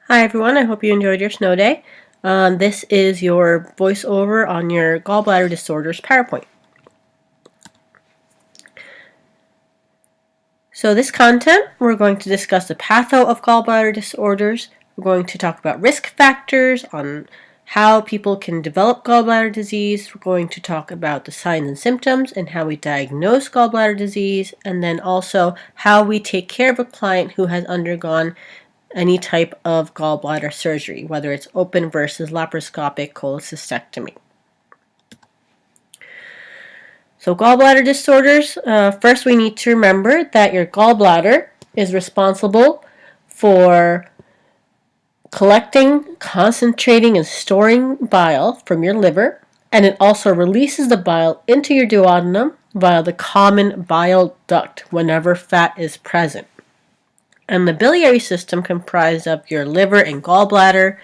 Hi everyone, I hope you enjoyed your snow day. This is your voiceover on your gallbladder disorders PowerPoint. So this content, we're going to discuss the patho of gallbladder disorders. We're going to talk about risk factors on how people can develop gallbladder disease. We're going to talk about the signs and symptoms and how we diagnose gallbladder disease, and then also how we take care of a client who has undergone any type of gallbladder surgery, whether it's open versus laparoscopic cholecystectomy. So gallbladder disorders, first we need to remember that your gallbladder is responsible for collecting, concentrating, and storing bile from your liver, and it also releases the bile into your duodenum via the common bile duct whenever fat is present. And the biliary system, comprised of your liver and gallbladder,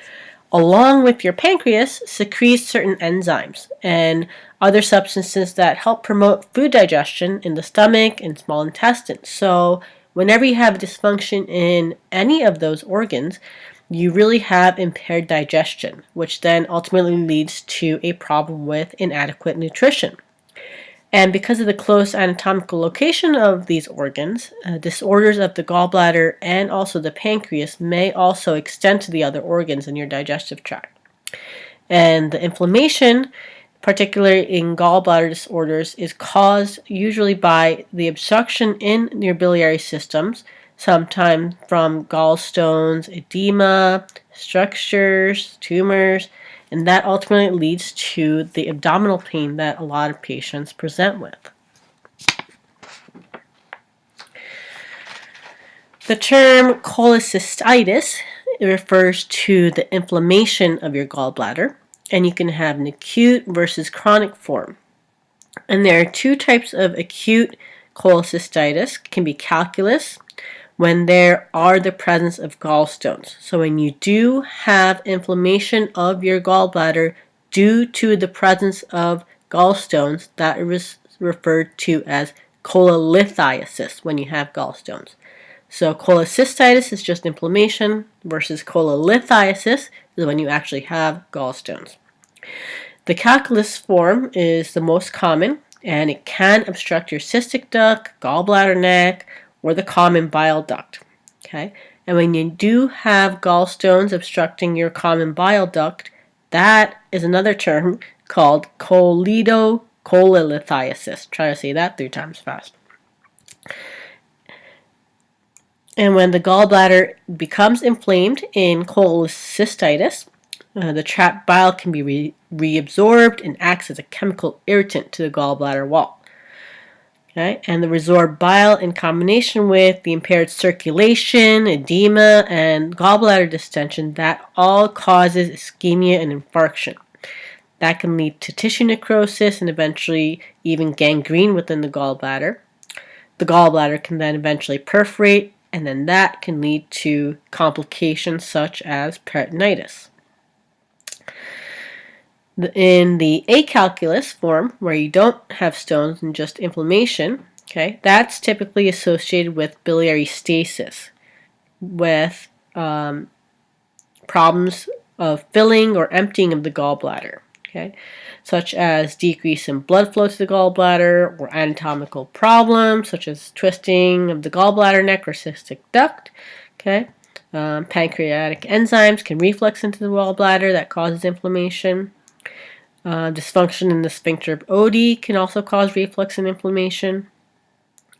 along with your pancreas, secretes certain enzymes and other substances that help promote food digestion in the stomach and small intestine. So whenever you have dysfunction in any of those organs, you really have impaired digestion, which then ultimately leads to a problem with inadequate nutrition. And because of the close anatomical location of these organs, disorders of the gallbladder and also the pancreas may also extend to the other organs in your digestive tract. And the inflammation, particularly in gallbladder disorders, is caused usually by the obstruction in your biliary systems, sometimes from gallstones, edema, strictures, tumors, and that ultimately leads to the abdominal pain that a lot of patients present with. The term cholecystitis refers to the inflammation of your gallbladder, and you can have an acute versus chronic form. And there are two types of acute cholecystitis. It can be calculous, when there are the presence of gallstones. So when you do have inflammation of your gallbladder due to the presence of gallstones, that is referred to as cholelithiasis when you have gallstones. So cholecystitis is just inflammation versus cholelithiasis is when you actually have gallstones. The calculous form is the most common, and it can obstruct your cystic duct, gallbladder neck, or the common bile duct. Okay? And when you do have gallstones obstructing your common bile duct, that is another term called cholelithiasis. Try to say that 3 times fast. And when the gallbladder becomes inflamed in cholecystitis, the trapped bile can be reabsorbed and acts as a chemical irritant to the gallbladder wall. Okay? And the resorbed bile, in combination with the impaired circulation, edema, and gallbladder distension, that all causes ischemia and infarction. That can lead to tissue necrosis and eventually even gangrene within the gallbladder. The gallbladder can then eventually perforate, and then that can lead to complications such as peritonitis. In the acalculous form, where you don't have stones and just inflammation, okay, that's typically associated with biliary stasis, with problems of filling or emptying of the gallbladder, okay, such as decrease in blood flow to the gallbladder, or anatomical problems such as twisting of the gallbladder neck or cystic duct, okay. Pancreatic enzymes can reflux into the gallbladder that causes inflammation. Dysfunction in the sphincter of Oddi can also cause reflux and inflammation.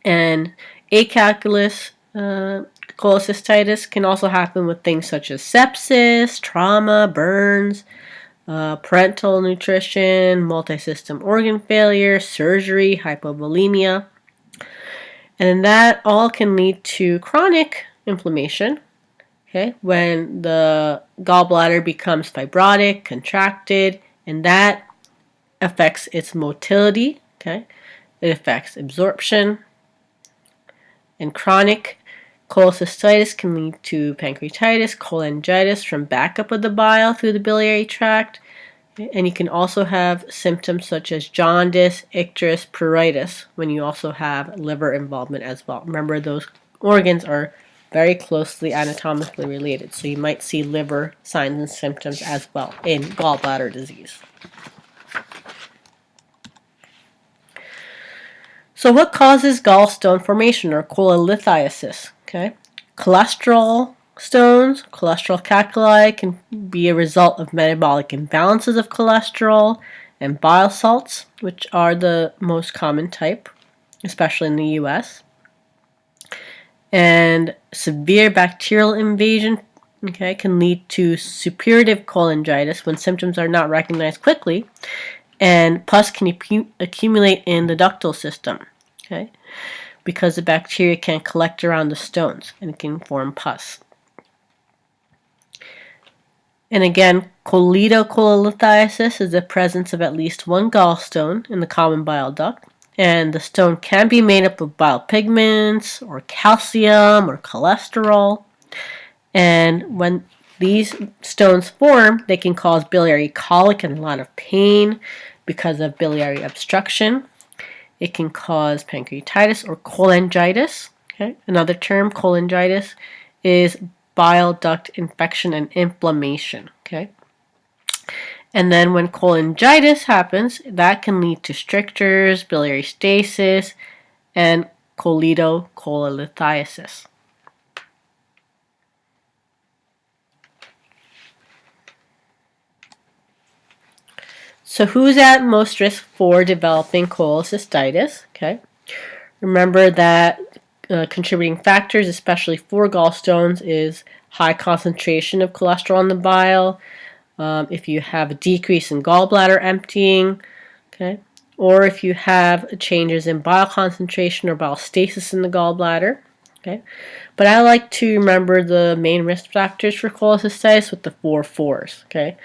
And acalculous cholecystitis can also happen with things such as sepsis, trauma, burns, parenteral nutrition, multi-system organ failure, surgery, hypovolemia. And that all can lead to chronic inflammation, okay, when the gallbladder becomes fibrotic, contracted, and that affects its motility, okay? It affects absorption. And chronic cholecystitis can lead to pancreatitis, cholangitis from backup of the bile through the biliary tract. And you can also have symptoms such as jaundice, icterus, pruritus when you also have liver involvement as well. Remember, those organs are very closely anatomically related. So you might see liver signs and symptoms as well in gallbladder disease. So what causes gallstone formation or cholelithiasis? Okay, cholesterol stones, cholesterol calculi can be a result of metabolic imbalances of cholesterol and bile salts, which are the most common type, especially in the US. And severe bacterial invasion, okay, can lead to suppurative cholangitis when symptoms are not recognized quickly, and pus can accumulate in the ductal system, okay, because the bacteria can collect around the stones and it can form pus. And again, cholelithiasis is the presence of at least one gallstone in the common bile duct, and the stone can be made up of bile pigments or calcium or cholesterol. And when these stones form, they can cause biliary colic and a lot of pain because of biliary obstruction. It can cause pancreatitis or cholangitis. Okay? Another term, cholangitis, is bile duct infection and inflammation. Okay? And then when cholangitis happens, that can lead to strictures, biliary stasis, and cholelithiasis. So who's at most risk for developing cholecystitis? Okay. Remember that contributing factors, especially for gallstones, is high concentration of cholesterol in the bile, if you have a decrease in gallbladder emptying, okay, or if you have changes in bile concentration or bile stasis in the gallbladder, okay. But I like to remember the main risk factors for cholecystitis with the 4 4s, okay.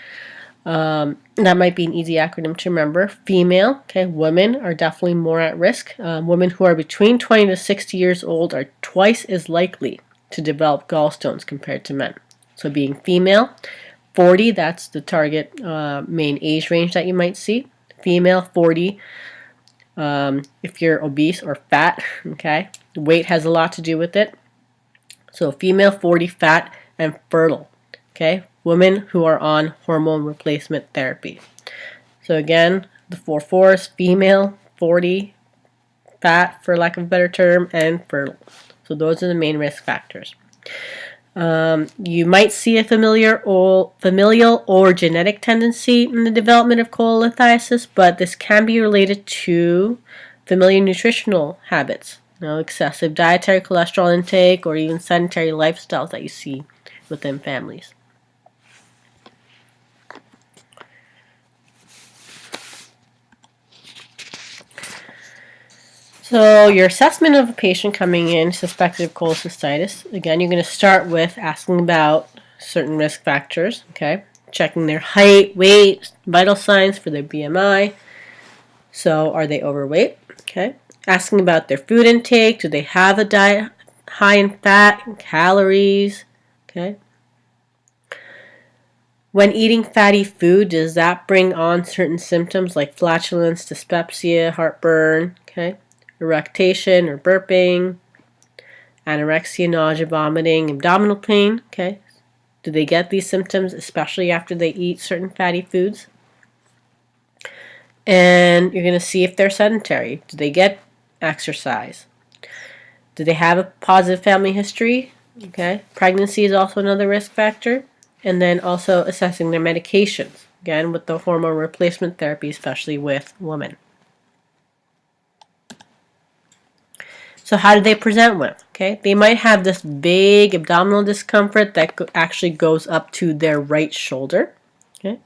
That might be an easy acronym to remember. Female, okay, women are definitely more at risk. Women who are between 20 to 60 years old are twice as likely to develop gallstones compared to men. So being female, 40, that's the target main age range that you might see. Female, 40. If you're obese or fat, okay, weight has a lot to do with it. So female, 40, fat, and fertile, okay, women who are on hormone replacement therapy. So again, the 4 4s, female, 40, fat, for lack of a better term, and fertile. So those are the main risk factors. You might see a familial or genetic tendency in the development of cholelithiasis, but this can be related to familiar nutritional habits, excessive dietary cholesterol intake, or even sedentary lifestyles that you see within families. So your assessment of a patient coming in suspected of cholecystitis, again, you're going to start with asking about certain risk factors, okay? Checking their height, weight, vital signs for their BMI. So are they overweight? Okay. Asking about their food intake. Do they have a diet high in fat and calories? Okay. When eating fatty food, does that bring on certain symptoms like flatulence, dyspepsia, heartburn, okay? Eructation or burping, anorexia, nausea, vomiting, abdominal pain, okay? Do they get these symptoms especially after they eat certain fatty foods? And you're going to see if they're sedentary. Do they get exercise? Do they have a positive family history? Okay. Pregnancy is also another risk factor. And then also assessing their medications, again, with the hormone replacement therapy, especially with women. So how do they present with? Okay, they might have this big abdominal discomfort that actually goes up to their right shoulder. Okay,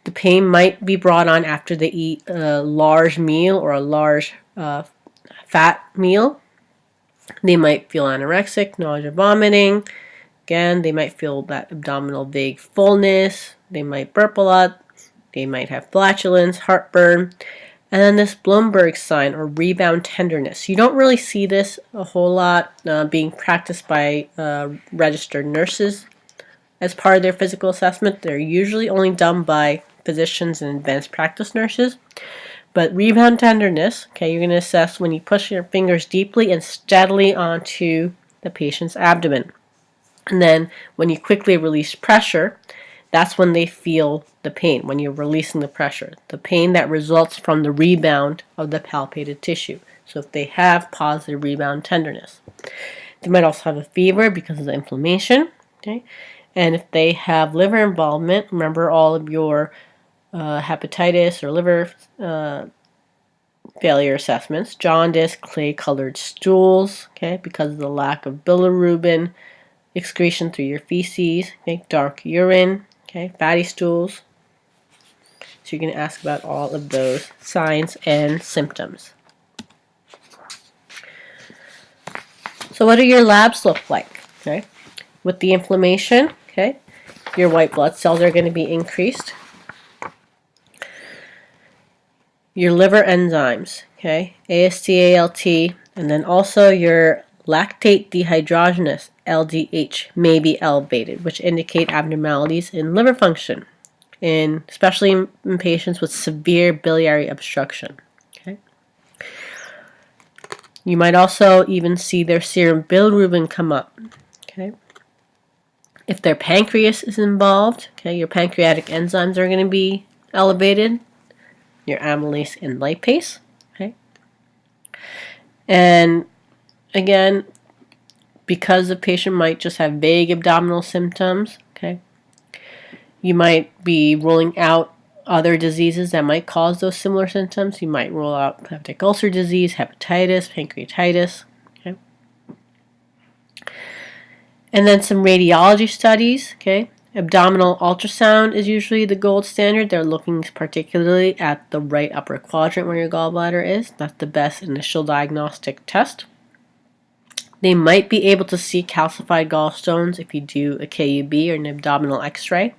the pain might be brought on after they eat a large meal or a large fat meal. They might feel anorexic, nausea, vomiting. Again, they might feel that abdominal vague fullness. They might burp a lot. They might have flatulence, heartburn. And then this Bloomberg sign or rebound tenderness. You don't really see this a whole lot being practiced by registered nurses as part of their physical assessment. They're usually only done by physicians and advanced practice nurses. But rebound tenderness, okay, you're going to assess when you push your fingers deeply and steadily onto the patient's abdomen. And then when you quickly release pressure, that's when they feel the pain, when you're releasing the pressure, the pain that results from the rebound of the palpated tissue. So if they have positive rebound tenderness. They might also have a fever because of the inflammation. Okay? And if they have liver involvement, remember all of your hepatitis or liver failure assessments, jaundice, clay-colored stools, okay, because of the lack of bilirubin excretion through your feces, okay, dark urine, okay, fatty stools. So you're going to ask about all of those signs and symptoms. So what do your labs look like? Okay, with the inflammation, okay, your white blood cells are going to be increased. Your liver enzymes, okay, AST, ALT, and then also your lactate dehydrogenase, LDH, may be elevated, which indicate abnormalities in liver function, especially in patients with severe biliary obstruction. Okay. You might also even see their serum bilirubin come up. Okay. If their pancreas is involved, okay, your pancreatic enzymes are going to be elevated, your amylase and lipase. Okay. And again, because the patient might just have vague abdominal symptoms, okay, you might be ruling out other diseases that might cause those similar symptoms. You might rule out peptic ulcer disease, hepatitis, pancreatitis. Okay. And then some radiology studies. Okay. Abdominal ultrasound is usually the gold standard. They're looking particularly at the right upper quadrant where your gallbladder is. That's the best initial diagnostic test. They might be able to see calcified gallstones if you do a KUB or an abdominal x-ray.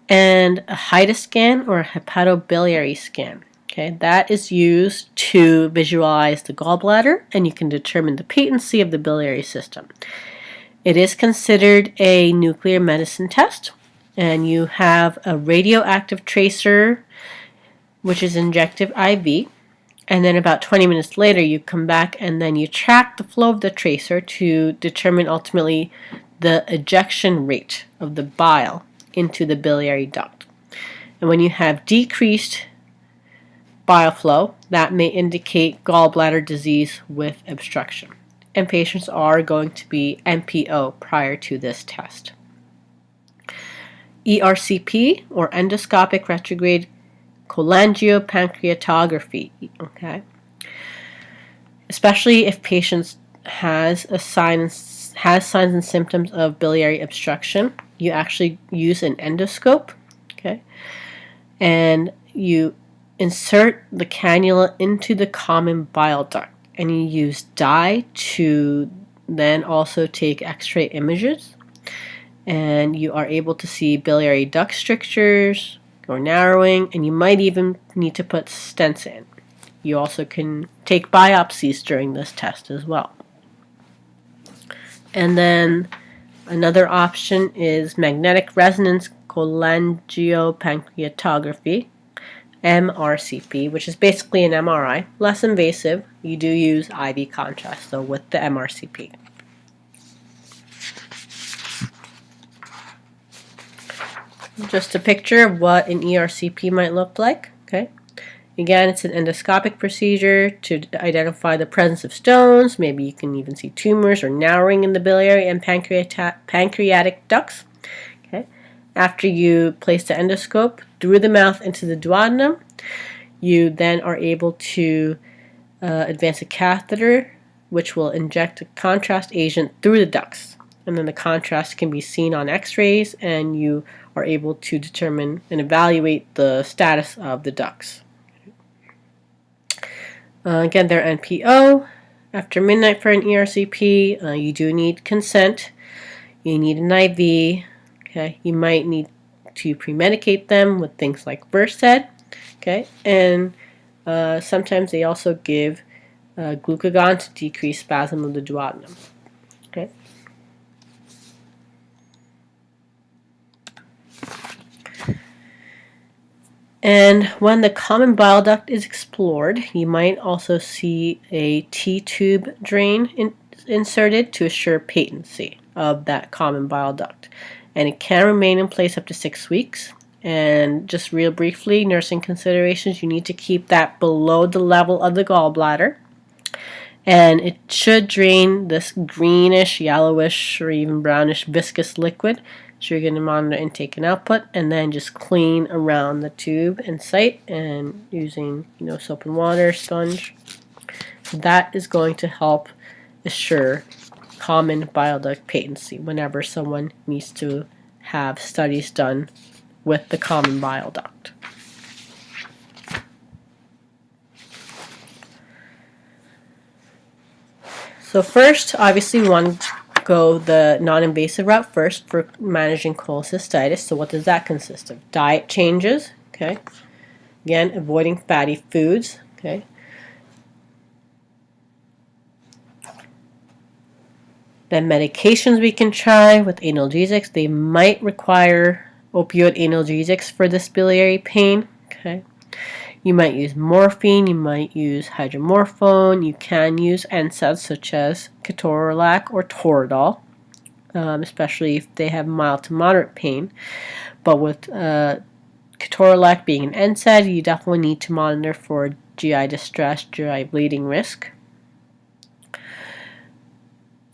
And a HIDA scan or a hepatobiliary scan. Okay, that is used to visualize the gallbladder, and you can determine the patency of the biliary system. It is considered a nuclear medicine test, and you have a radioactive tracer, which is injective IV, and then about 20 minutes later you come back and then you track the flow of the tracer to determine ultimately the ejection rate of the bile into the biliary duct. And when you have decreased bile flow, that may indicate gallbladder disease with obstruction. And patients are going to be NPO prior to this test. ERCP, or endoscopic retrograde cholangiopancreatography, okay? Especially if patients has signs and symptoms of biliary obstruction, you actually use an endoscope, okay? And you insert the cannula into the common bile duct, and you use dye to then also take x-ray images, and you are able to see biliary duct strictures or narrowing, and you might even need to put stents in. You also can take biopsies during this test as well. And then another option is magnetic resonance cholangiopancreatography, MRCP, which is basically an MRI, less invasive. You do use IV contrast though with the MRCP. Just a picture of what an ERCP might look like. Okay. Again, it's an endoscopic procedure to identify the presence of stones. Maybe you can even see tumors or narrowing in the biliary and pancreatic ducts. Okay. After you place the endoscope through the mouth into the duodenum, you then are able to advance a catheter, which will inject a contrast agent through the ducts. And then the contrast can be seen on x-rays, and you are able to determine and evaluate the status of the ducts. Again, they're NPO. After midnight for an ERCP, you do need consent. You need an IV. Okay, you might need to pre-medicate them with things like Versed. Okay, and sometimes they also give glucagon to decrease spasm of the duodenum. Okay. And when the common bile duct is explored, you might also see a T-tube drain inserted to assure patency of that common bile duct. And it can remain in place up to 6 weeks. And just real briefly, nursing considerations, you need to keep that below the level of the gallbladder. And it should drain this greenish, yellowish, or even brownish viscous liquid. So you're going to monitor intake and output, and then just clean around the tube and site, and using soap and water, sponge. That is going to help assure common bile duct patency whenever someone needs to have studies done with the common bile duct. So first, obviously, we want to go the non-invasive route first for managing cholecystitis. So what does that consist of? Diet changes, okay? Again, avoiding fatty foods, okay? Then medications we can try with analgesics. They might require opioid analgesics for this biliary pain, okay? You might use morphine, you might use hydromorphone, you can use NSAIDs such as ketorolac or Toradol, especially if they have mild to moderate pain. But with ketorolac being an NSAID, you definitely need to monitor for GI distress, GI bleeding risk.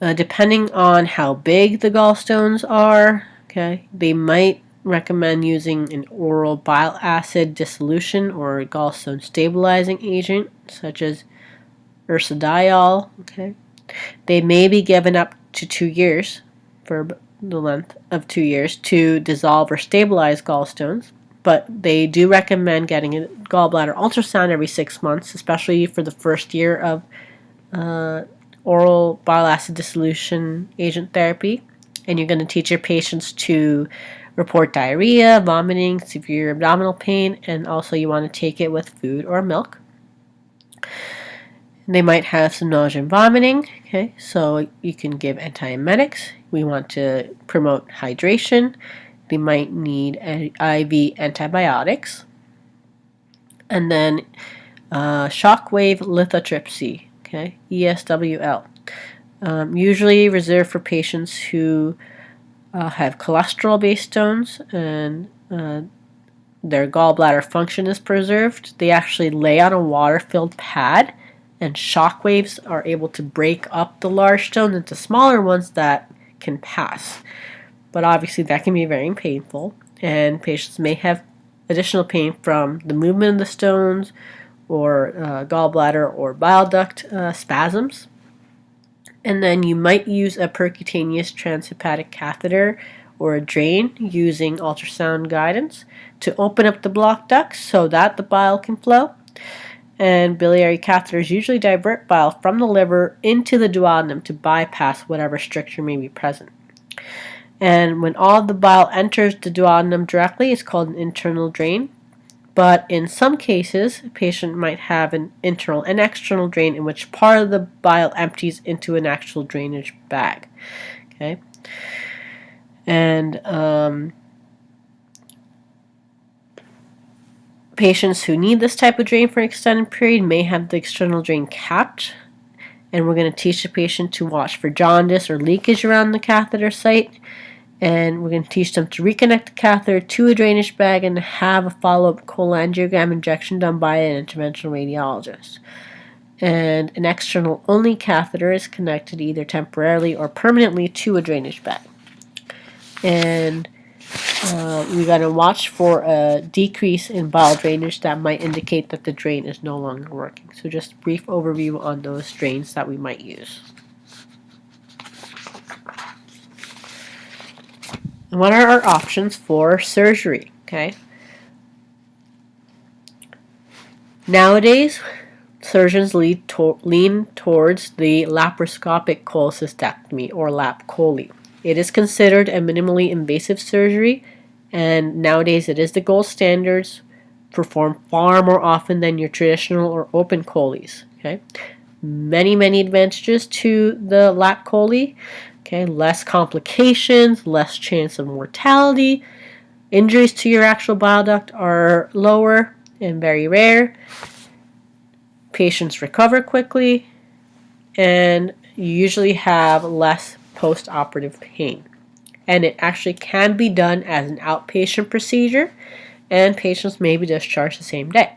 Depending on how big the gallstones are, okay, they might recommend using an oral bile acid dissolution or a gallstone stabilizing agent such as ursodiol. Okay, they may be given up to 2 years, for the length of 2 years, to dissolve or stabilize gallstones, but they do recommend getting a gallbladder ultrasound every 6 months, especially for the first year of oral bile acid dissolution agent therapy. And you're going to teach your patients to report diarrhea, vomiting, severe abdominal pain, and also you want to take it with food or milk. They might have some nausea and vomiting, okay, so you can give antiemetics. We want to promote hydration. They might need IV antibiotics. And then shockwave lithotripsy, okay, ESWL. Usually reserved for patients who have cholesterol-based stones and their gallbladder function is preserved. They actually lay on a water-filled pad, and shock waves are able to break up the large stones into smaller ones that can pass. But obviously that can be very painful, and patients may have additional pain from the movement of the stones or gallbladder or bile duct spasms. And then you might use a percutaneous transhepatic catheter or a drain using ultrasound guidance to open up the blocked ducts so that the bile can flow. And biliary catheters usually divert bile from the liver into the duodenum to bypass whatever stricture may be present. And when all the bile enters the duodenum directly, it's called an internal drain. But in some cases, a patient might have an internal and external drain in which part of the bile empties into an actual drainage bag. Okay, and patients who need this type of drain for an extended period may have the external drain capped, and we're going to teach the patient to watch for jaundice or leakage around the catheter site. And we're going to teach them to reconnect the catheter to a drainage bag and have a follow-up cholangiogram injection done by an interventional radiologist. And an external only catheter is connected either temporarily or permanently to a drainage bag. And we got to watch for a decrease in bile drainage that might indicate that the drain is no longer working. So just a brief overview on those drains that we might use. And what are our options for surgery? Okay. Nowadays, surgeons lean towards the laparoscopic cholecystectomy, or lap chole. It is considered a minimally invasive surgery, and nowadays it is the gold standards, performed far more often than your traditional or open choles. Okay. Many advantages to the lap chole. Okay, less complications, less chance of mortality. Injuries to your actual bile duct are lower and very rare. Patients recover quickly, and you usually have less post-operative pain. And it actually can be done as an outpatient procedure, and patients may be discharged the same day.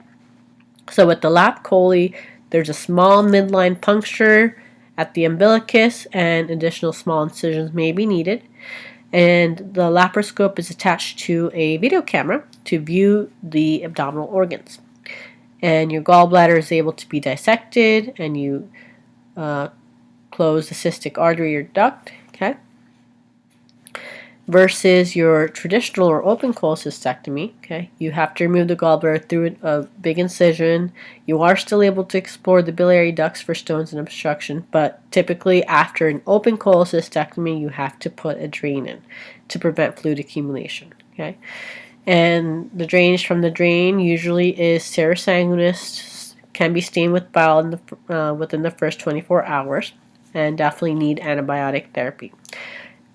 So with the lap chole, there's a small midline puncture at the umbilicus, and additional small incisions may be needed. And the laparoscope is attached to a video camera to view the abdominal organs. And your gallbladder is able to be dissected, and you close the cystic artery or duct, okay? Versus your traditional or open cholecystectomy, okay? You have to remove the gallbladder through a big incision. You are still able to explore the biliary ducts for stones and obstruction, but typically after an open cholecystectomy, you have to put a drain in to prevent fluid accumulation, okay? And the drainage from the drain usually is serosanguinous, can be stained with bile within the first 24 hours, and definitely need antibiotic therapy.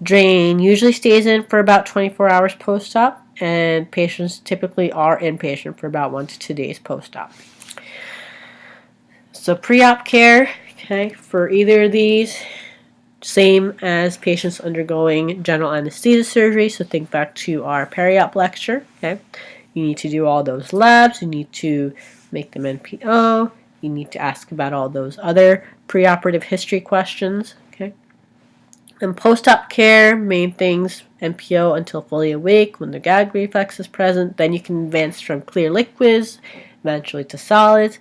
Drain usually stays in for about 24 hours post-op, and patients typically are inpatient for about 1 to 2 days post-op. So pre-op care, okay, for either of these, same as patients undergoing general anesthesia surgery. So think back to our peri-op lecture, okay. You need to do all those labs, you need to make them NPO, you need to ask about all those other preoperative history questions, okay. And post-op care, main things, NPO until fully awake when the gag reflex is present. Then you can advance from clear liquids, eventually to solids.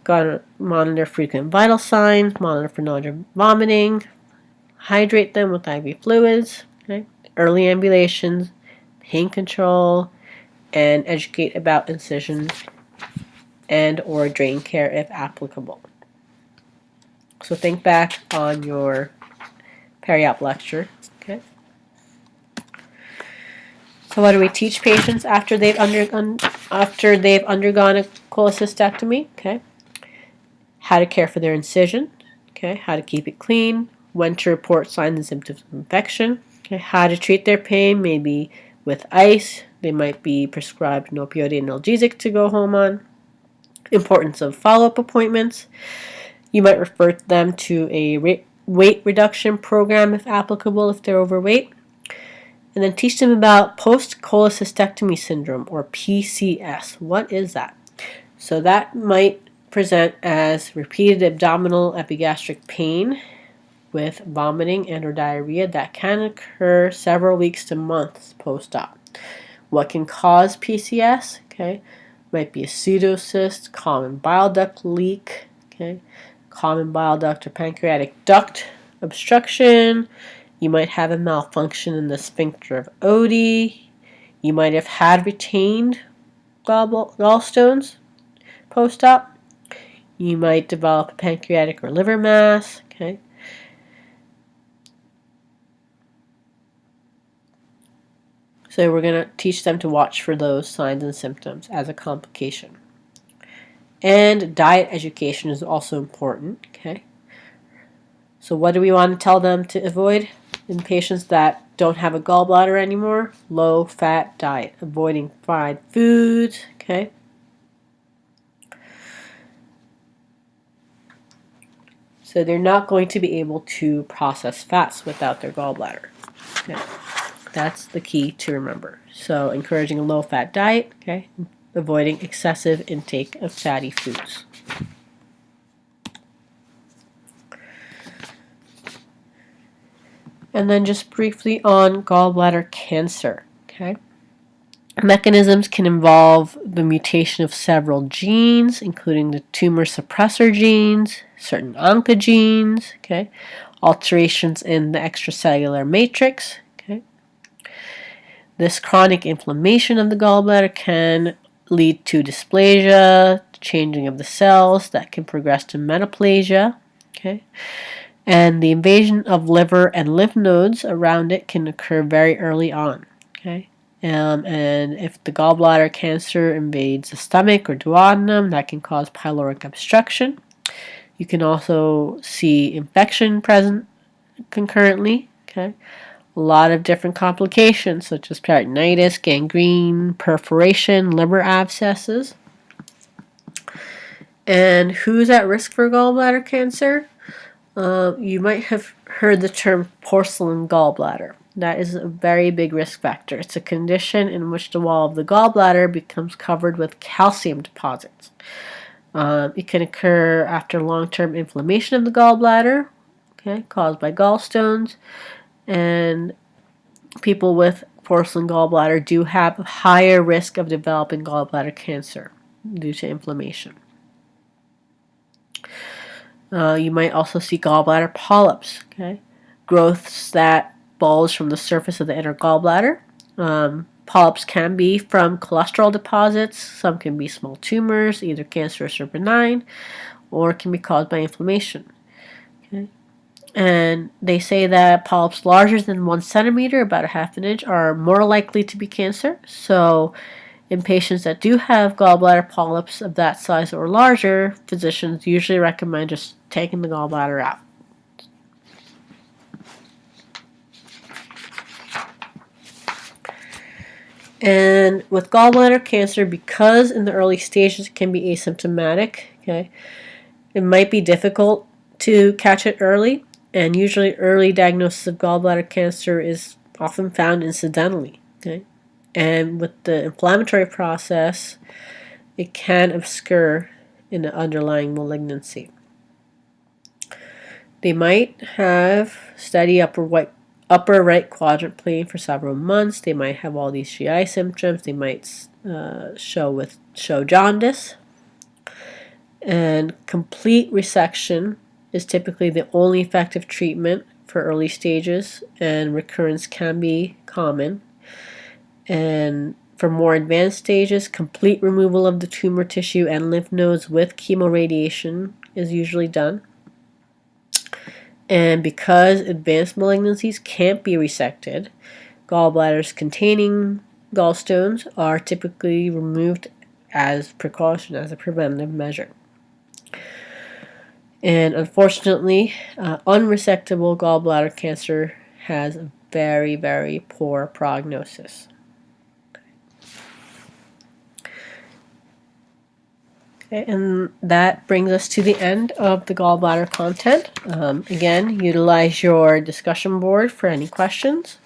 Gotta monitor frequent vital signs, monitor for nausea, vomiting, hydrate them with IV fluids, okay? Early ambulations, pain control, and educate about incision and or drain care if applicable. So think back on your peri-op lecture, okay? So what do we teach patients after they've undergone a cholecystectomy? Okay. How to care for their incision, okay? How to keep it clean, when to report signs and symptoms of infection, okay? How to treat their pain, maybe with ice. They might be prescribed an opioid analgesic to go home on. Importance of follow-up appointments. You might refer them to a weight reduction program if applicable, if they're overweight. And then teach them about post-cholecystectomy syndrome, or PCS. What is that? So that might present as repeated abdominal epigastric pain with vomiting and or diarrhea that can occur several weeks to months post-op. What can cause PCS? Okay, might be a pseudocyst, common bile duct leak, okay, common bile duct or pancreatic duct obstruction. You might have a malfunction in the sphincter of Oddi. You might have had retained gallstones post-op. You might develop a pancreatic or liver mass, okay. So we're going to teach them to watch for those signs and symptoms as a complication. And diet education is also important, okay. So what do we want to tell them to avoid in patients that don't have a gallbladder anymore? Low-fat diet, avoiding fried foods, okay. So they're not going to be able to process fats without their gallbladder. Okay. That's the key to remember. So encouraging a low-fat diet, okay, avoiding excessive intake of fatty foods. And then just briefly on gallbladder cancer, okay. Mechanisms can involve the mutation of several genes, including the tumor suppressor genes, certain oncogenes, okay, alterations in the extracellular matrix, okay. This chronic inflammation of the gallbladder can lead to dysplasia, changing of the cells that can progress to metaplasia, okay. And the invasion of liver and lymph nodes around it can occur very early on, okay. And if the gallbladder cancer invades the stomach or duodenum, that can cause pyloric obstruction. You can also see infection present concurrently, okay. A lot of different complications such as peritonitis, gangrene, perforation, liver abscesses. And who's at risk for gallbladder cancer? You might have heard the term porcelain gallbladder. That is a very big risk factor. It's a condition in which the wall of the gallbladder becomes covered with calcium deposits. It can occur after long-term inflammation of the gallbladder, okay, caused by gallstones, and people with porcelain gallbladder do have a higher risk of developing gallbladder cancer due to inflammation. You might also see gallbladder polyps, okay, growths that bulge from the surface of the inner gallbladder. Polyps can be from cholesterol deposits. Some can be small tumors, either cancerous or benign, or can be caused by inflammation. Okay. And they say that polyps larger than 1 centimeter, about a half an inch, are more likely to be cancer. So in patients that do have gallbladder polyps of that size or larger, physicians usually recommend just taking the gallbladder out. And with gallbladder cancer, because in the early stages it can be asymptomatic, okay, it might be difficult to catch it early, and usually early diagnosis of gallbladder cancer is often found incidentally, okay? And with the inflammatory process, it can obscure in the underlying malignancy. They might have steady upper right quadrant pain for several months. They might have all these GI symptoms. They might show jaundice. And complete resection is typically the only effective treatment for early stages, and recurrence can be common. And for more advanced stages, complete removal of the tumor tissue and lymph nodes with chemoradiation is usually done. And because advanced malignancies can't be resected, gallbladders containing gallstones are typically removed as precaution, as a preventative measure. And unfortunately, unresectable gallbladder cancer has a very, very poor prognosis. Okay, and that brings us to the end of the gallbladder content. Again, utilize your discussion board for any questions.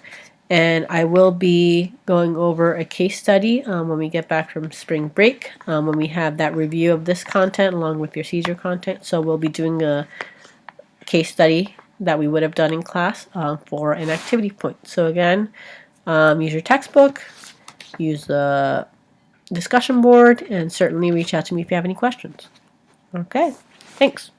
And I will be going over a case study when we get back from spring break, when we have that review of this content along with your seizure content. So we'll be doing a case study that we would have done in class for an activity point. So again, use your textbook, use the discussion board, and certainly reach out to me if you have any questions. Okay, thanks.